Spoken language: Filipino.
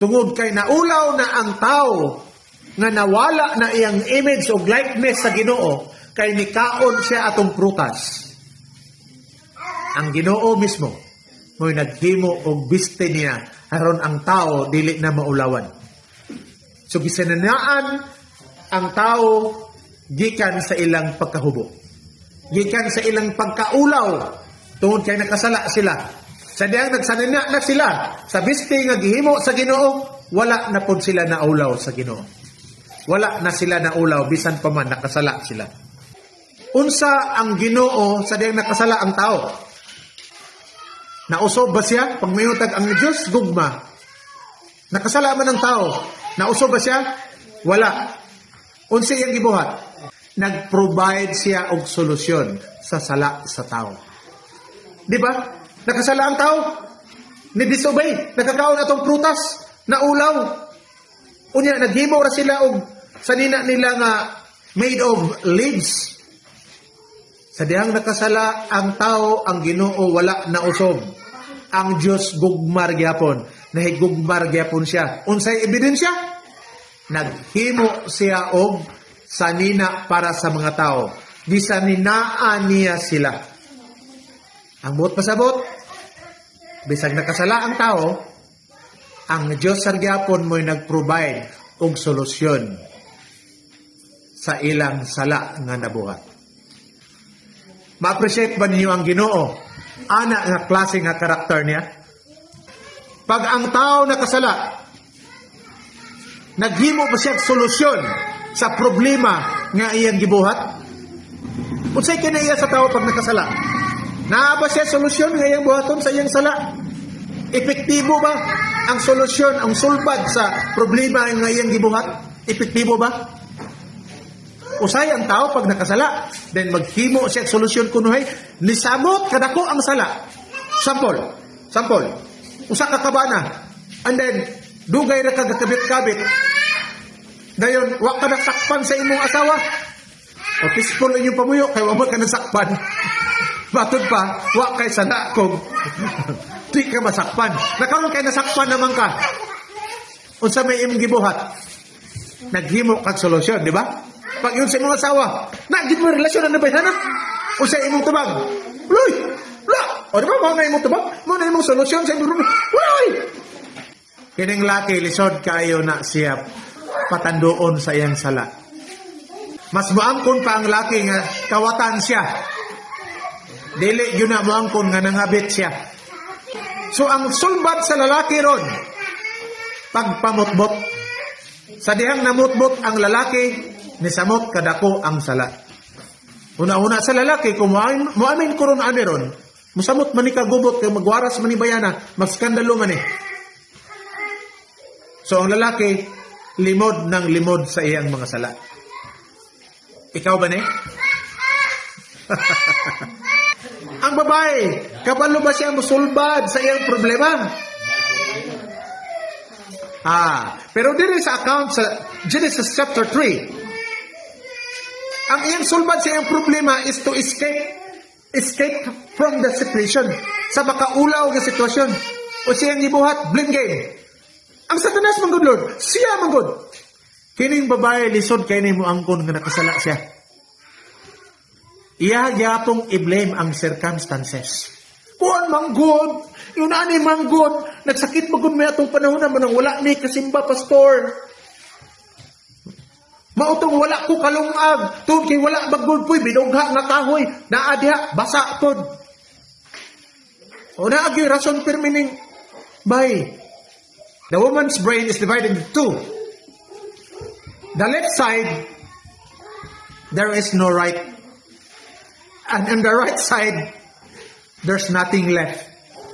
Tungod kay naulaw na ang tao nga nawala na iyang image o likeness sa Ginoo, kay nikaon siya atong prutas. Ang Ginoo mismo mo'y naghimo og biste niya aron ang tao dili na maulawan. So gisananaan ang tao gikan sa ilang pagkahubo, gikan sa ilang pagkaulaw tungod kay nakasala sila. Sa diyang nagsanana na sila sa biste nga gihimo sa Ginoo, wala na pod sila naulaw sa Ginoo. Wala na sila naulaw bisan pa man nakasala sila. Unsa ang Ginoo sa diyang nakasala ang tao? Nausob ba siya? Pag mayutag ang Diyos, gugma. Nakasala man ang tao. Nausob ba siya? Wala. Unsa iyang gibuhat? Nag-provide siya og solusyon sa sala sa tao. Di ba? Nakasala ang tao. Ni-disobey. Nakakaon atong prutas. Naulaw. Unya, naghimo ra sila og sanina nila nga made of leaves. Sa dihang nakasala ang tao, ang Ginoo wala na usog. Ang Dios gugmar gyapon, nahigugmar gyapon siya. Unsay ebidensya? Naghimo siya og sanina para sa mga tao. Gisaninaan niya sila. Ang buot pasabot, bisag nakasala ang tao, ang Dios sa gyapon mo'y nag-provide og solusyon sa ilang sala nga nabuhat. Ma-appreciate ba ninyo ang Ginoo? Ana nga klase nga karakter niya? Pag ang tao nakasala, naghimo ba siya solusyon sa problema nga iyang gibuhat? Unsay kinaiya sa tao pag nakasala? Naa ba siya solusyon nga iyang buhaton sa iyang sala? Epektibo ba ang solusyon, ang sulbad sa problema nga iyang gibuhat? Epektibo ba? Usay ang tao pag nakasala, then maghimo siya solusyon kunuhay, nisamot kadako ang sala. Sample. Usa ka kabana, and then dugay ra ka kabit-kabit. Dayon wa ka nasakpan sa imong asawa. O peaceful inyong pamuyo kay wa ka nasakpan. Batod pa, wa kay sala kog di ka masakpan. Nakaron kay nasakpan naman ka. Unsa may imong gibuhat? Naghimo kag solusyon, di ba? Pag yun sa imong asawa, nagit mo relasyon na bayana. O sa imong tubag, uloy! O diba, mga na imong tubag? Mga na imong solusyon sa imong tubag, uloy! Kining laki, lisod kayo na siya patandoon sa iyang sala. Mas maangkon pa ang laki nga kawatan siya. Dili yun na maangkon nga nangabit siya. So ang sulbat sa lalaki ron, pagpamutbot. Sa dihang namutbot ang lalaki, nisamot kadako ang sala. Una-una sa lalaki, kung muamin ko ron ron, musamot man ni kagubot, kay magwaras man ni bayana, magskandalo man eh. So ang lalaki, limod ng limod sa iyang mga sala. Ikaw ba ne? Ang babae, kabalo ba siya musulbad sa iyang problema? Pero dito sa account sa Genesis chapter 3, ang iyang sulbad sa iyang problema is to escape from the situation. Sa makaulaw ng sitwasyon. O siyang gibuhat, blame game. Ang Satanas manggod Lord, siya manggod. Kining babae, lisod kay ni mo angkon nga nakasala siya. Iya yapong i-blame ang circumstances. Kuan manggod, yun ani manggod, nagsakit magod may atong panahon na manang wala ni kasimba pastor. Mautong wala ko kalungag, tungod kay wala baggod po'y binugha nga kahoy, naadya, basa pod. O naagi, rason permining, by, the woman's brain is divided into two. The left side, there is no right. And on the right side, there's nothing left.